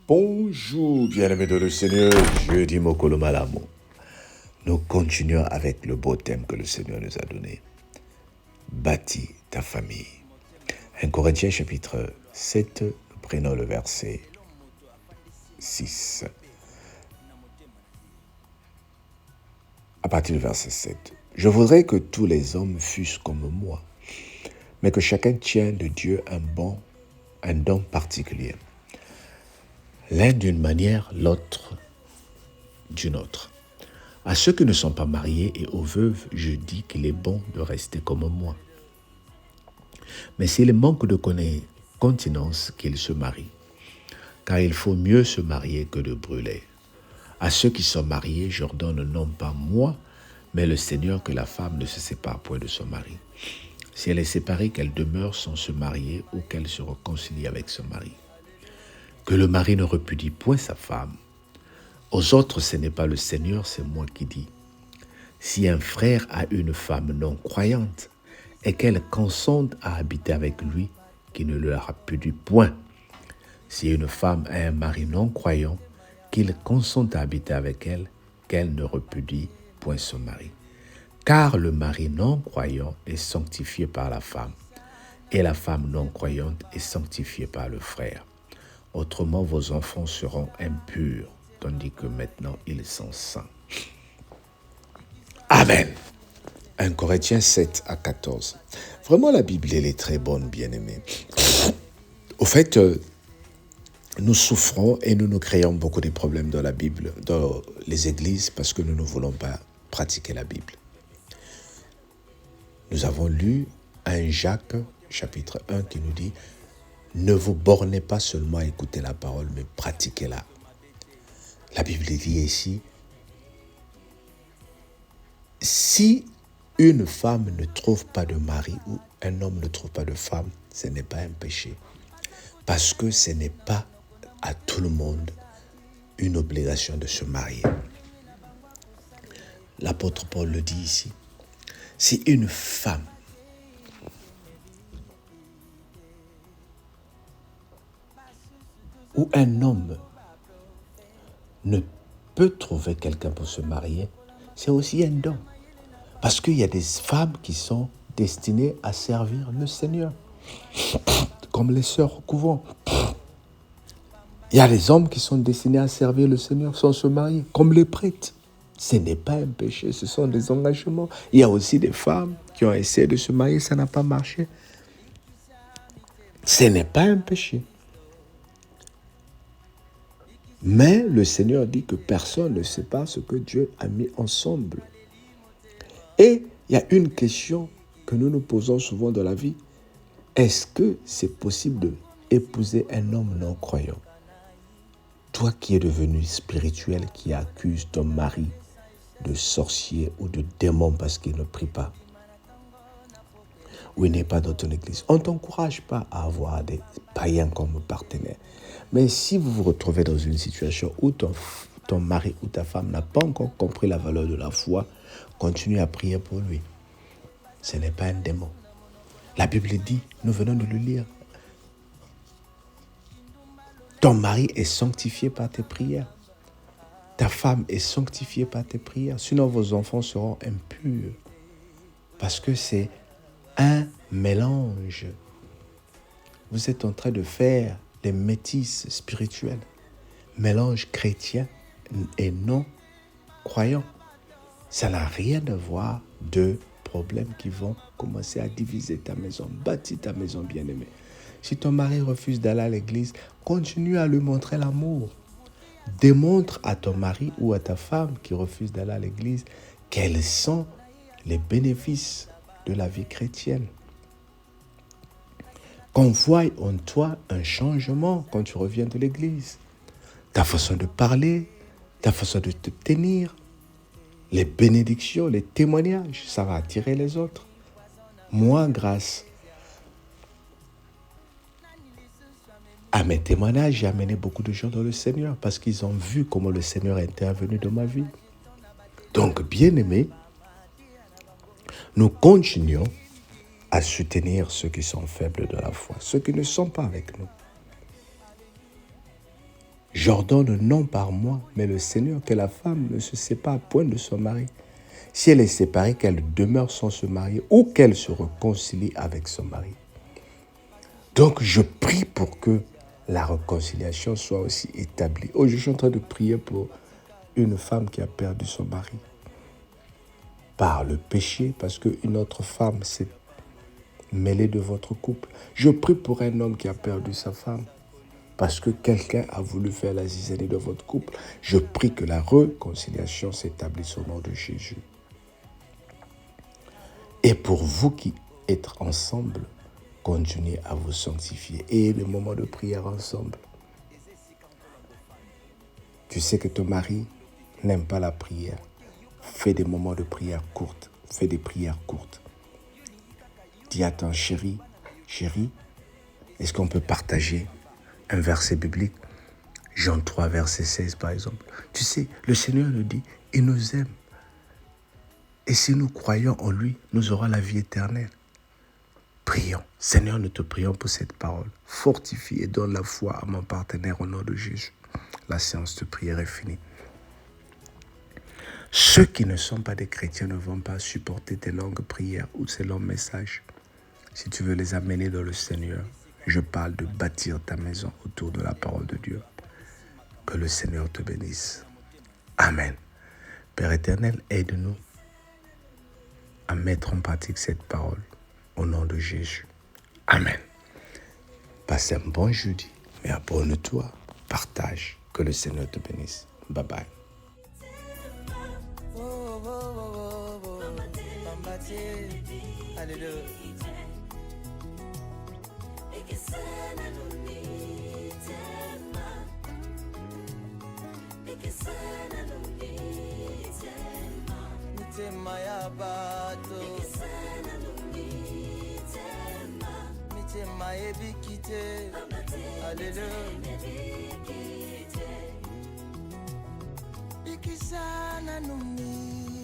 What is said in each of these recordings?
Bonjour, bien-aimés de le Seigneur, jeudi Mokolo Malamu. Nous continuons avec le beau thème que le Seigneur nous a donné. Bâtis ta famille. 1 Corinthiens chapitre 7, nous prenons le verset 6. À partir du verset 7. Je voudrais que tous les hommes fussent comme moi, mais que chacun tienne de Dieu un don particulier. L'un d'une manière, l'autre d'une autre. À ceux qui ne sont pas mariés et aux veuves, je dis qu'il est bon de rester comme moi. Mais s'il manque de continence, qu'ils se marient, car il faut mieux se marier que de brûler. À ceux qui sont mariés, j'ordonne non pas moi, mais le Seigneur que la femme ne se sépare point de son mari. Si elle est séparée, qu'elle demeure sans se marier ou qu'elle se réconcilie avec son mari. Que le mari ne repudie point sa femme. Aux autres, ce n'est pas le Seigneur, c'est moi qui dis. Si un frère a une femme non croyante et qu'elle consente à habiter avec lui, qu'il ne la repudie point. Si une femme a un mari non croyant, qu'il consente à habiter avec elle, qu'elle ne repudie point son mari. Car le mari non croyant est sanctifié par la femme, et la femme non croyante est sanctifiée par le frère. Autrement, vos enfants seront impurs, tandis que maintenant ils sont saints. Amen. 1 Corinthiens 7 à 14. Vraiment, la Bible, elle est très bonne, bien-aimés. Au fait, nous souffrons et nous créons beaucoup de problèmes dans la Bible, dans les églises, parce que nous ne voulons pas pratiquer la Bible. Nous avons lu 1 Jacques, chapitre 1, qui nous dit « Ne vous bornez pas seulement à écouter la parole, mais pratiquez-la. » La Bible dit ici « Si une femme ne trouve pas de mari ou un homme ne trouve pas de femme, ce n'est pas un péché. Parce que ce n'est pas à tout le monde une obligation de se marier. » L'apôtre Paul le dit ici. Si une femme ou un homme ne peut trouver quelqu'un pour se marier, c'est aussi un don. Parce qu'il y a des femmes qui sont destinées à servir le Seigneur, comme les sœurs au couvent. Il y a des hommes qui sont destinés à servir le Seigneur sans se marier, comme les prêtres. Ce n'est pas un péché, ce sont des engagements. Il y a aussi des femmes qui ont essayé de se marier, ça n'a pas marché. Ce n'est pas un péché. Mais le Seigneur dit que personne ne sait pas ce que Dieu a mis ensemble. Et il y a une question que nous nous posons souvent dans la vie. Est-ce que c'est possible d'épouser un homme non croyant? Toi qui es devenu spirituel, qui accuses ton mari de sorcier ou de démon parce qu'il ne prie pas, ou il n'est pas dans ton église, on ne t'encourage pas à avoir des païens comme partenaires. Mais si vous vous retrouvez dans une situation où ton mari ou ta femme n'a pas encore compris la valeur de la foi, continue à prier pour lui. Ce n'est pas un démon. La Bible dit, nous venons de le lire, ton mari est sanctifié par tes prières. Ta femme est sanctifiée par tes prières. Sinon, vos enfants seront impurs. Parce que c'est un mélange. Vous êtes en train de faire des métis spirituels. Mélange chrétien et non croyant. Ça n'a rien à voir de problèmes qui vont commencer à diviser ta maison. Bâtis ta maison, bien-aimée. Si ton mari refuse d'aller à l'église, continue à lui montrer l'amour. Démontre à ton mari ou à ta femme qui refuse d'aller à l'église quels sont les bénéfices de la vie chrétienne. Qu'on voie en toi un changement quand tu reviens de l'église. Ta façon de parler, ta façon de te tenir, les bénédictions, les témoignages, ça va attirer les autres. Moi, grâce à mes témoignages, j'ai amené beaucoup de gens dans le Seigneur parce qu'ils ont vu comment le Seigneur est intervenu dans ma vie. Donc, bien-aimés, nous continuons à soutenir ceux qui sont faibles de la foi, ceux qui ne sont pas avec nous. J'ordonne non par moi, mais le Seigneur, que la femme ne se sépare point de son mari. Si elle est séparée, qu'elle demeure sans se marier ou qu'elle se réconcilie avec son mari. Donc, je prie pour que la réconciliation soit aussi établie. Aujourd'hui, je suis en train de prier pour une femme qui a perdu son mari par le péché, parce qu'une autre femme s'est mêlée de votre couple. Je prie pour un homme qui a perdu sa femme, parce que quelqu'un a voulu faire la zizanie de votre couple. Je prie que la réconciliation s'établisse au nom de Jésus. Et pour vous qui êtes ensemble, continuez à vous sanctifier et les moments de prière ensemble. Tu sais que ton mari n'aime pas la prière. Fais des moments de prière courtes. Fais des prières courtes. Dis à ton chéri, est-ce qu'on peut partager un verset biblique? Jean 3, verset 16 par exemple. Tu sais, le Seigneur nous dit, il nous aime. Et si nous croyons en lui, nous aurons la vie éternelle. Prions. Seigneur, nous te prions pour cette parole. Fortifie et donne la foi à mon partenaire au nom de Jésus. La séance de prière est finie. Ceux qui ne sont pas des chrétiens ne vont pas supporter tes longues prières ou ces longs messages. Si tu veux les amener dans le Seigneur, je parle de bâtir ta maison autour de la parole de Dieu. Que le Seigneur te bénisse. Amen. Père éternel, aide-nous à mettre en pratique cette parole au nom de Jésus. Amen. Passe un bon jeudi, mais abonne-toi, partage. Que le Seigneur te bénisse. Bye bye. Mitema ya bato mitema ebikite Alléluia Ikisana numitema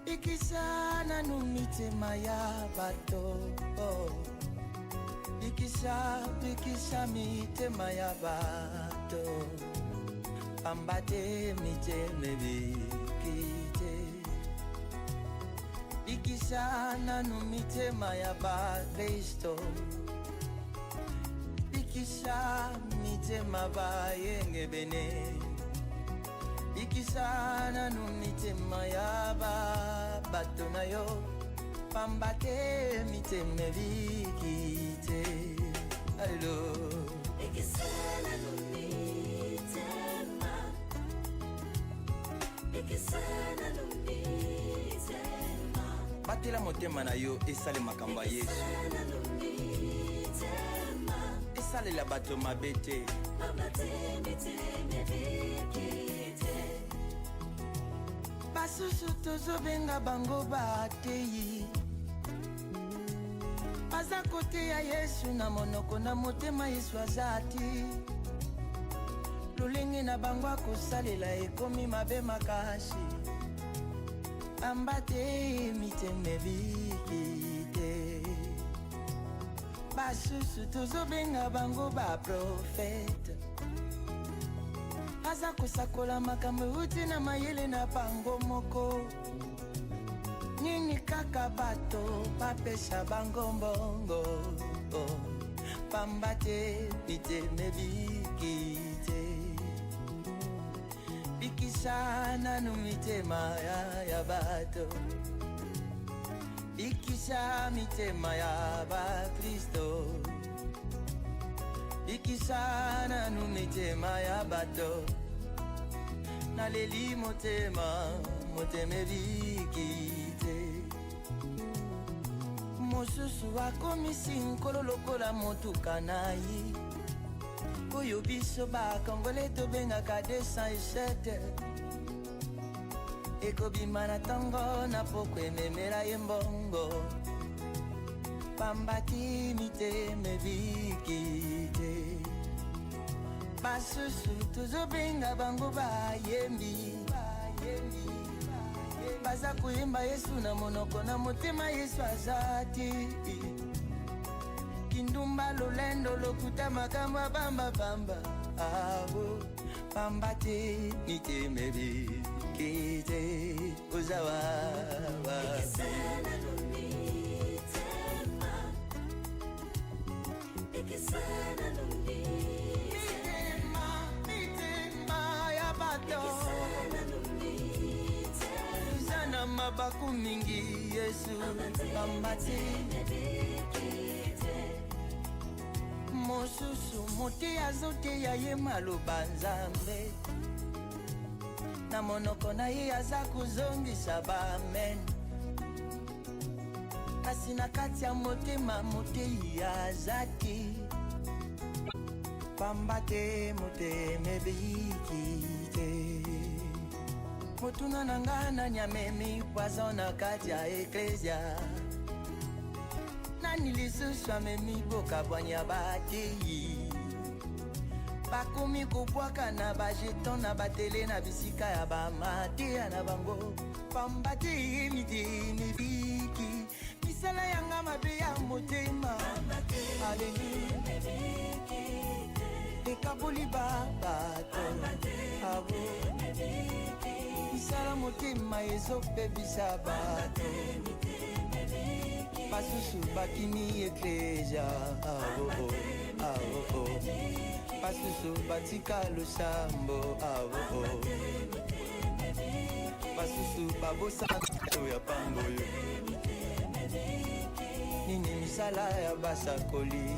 Ikisana numitema ya bato Ikisha mitema ya bato Pambate miteme bikite Ikisana numitema ya bakristo Ikisha mitema bayenge bene Ikisana numitema ya bato na yo Pambate miteme bikite Alléluia Ikisana numitema Ikisana numitema Batela motema na yo esale makambo ya Yesu Esale la bato mabete Basusu tozobenga bango bateyi Baza kote ya Yesu na monoko na motema Yesu azati Lolenge na bango akosalela ekomi mabe makasi Ambate miteme bikite Basusu tozobenga bango ba profete Aza kosakola makambo uti na mayele na bango moko Nini kaka bato bapesa bango mbongo Pambate miteme bikite Ikisana numitema ya bato Ikisha mitema ya bakristo Ikisana numitema ya bato Naleli motema moteme bikite Mosusu akomisi nkolo lokola motuka nayi Oyo biso bakongole tobengaka 207 Ekobima na tango na poko ememela ye mbongo Pambati miteme bikite Basusu tozobenga bango bayembi Baza kuyemba Yesu na monoko na motema Yesu azati kindumba lolendo lokuta makambo ya bambabamba awo pamba te mitemebi kite ozawawa mitema ya bato uzana mabaku mingi Yesu pamba te mosusu mote azote ya ye maloba Nzambe na monoko na ye aza kozongisa bamen kasi na kati ya motema motei aza te pamba te motema ebiki te motuna na nga nani amemi poison na kati ya eklesia nani lisusu amemi bokabwanya batei bakomi kobwaka na bajeton na batele na bisika ya bamateya na bango pamba te mitema ebiki misala yanga mabe ya motema aleluya ekaboli babato abo misala motema ezopebisa bato basusu bakini eklesia basusu batika losambo basusu babosa ya pangoyo nini misala ya basakoli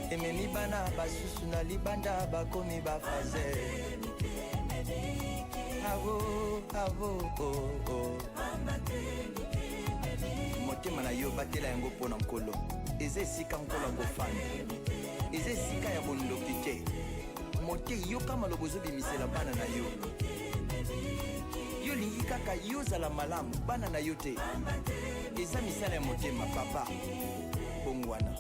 ememi bana basusu na libanda bakomi bafaze motema na yo batela yango mpona nkolo eza esika nkolo akofanda eza esika ya bondoki te mote yoka maloba ozobimisela bana na yo yo lingi kaka yozala malamu bana na yo te eza misala ya motema papa bongwana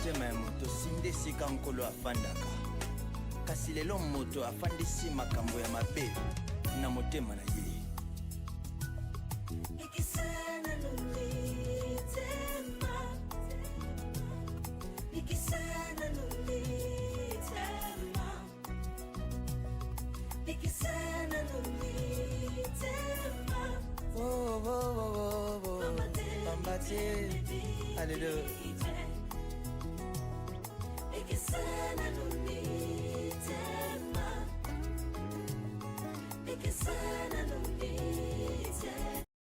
motema ya moto sinde esika nkolo afandaka kasi lelo moto afandisi makambo ya mabe na motema na ye Pamba te, alléluia.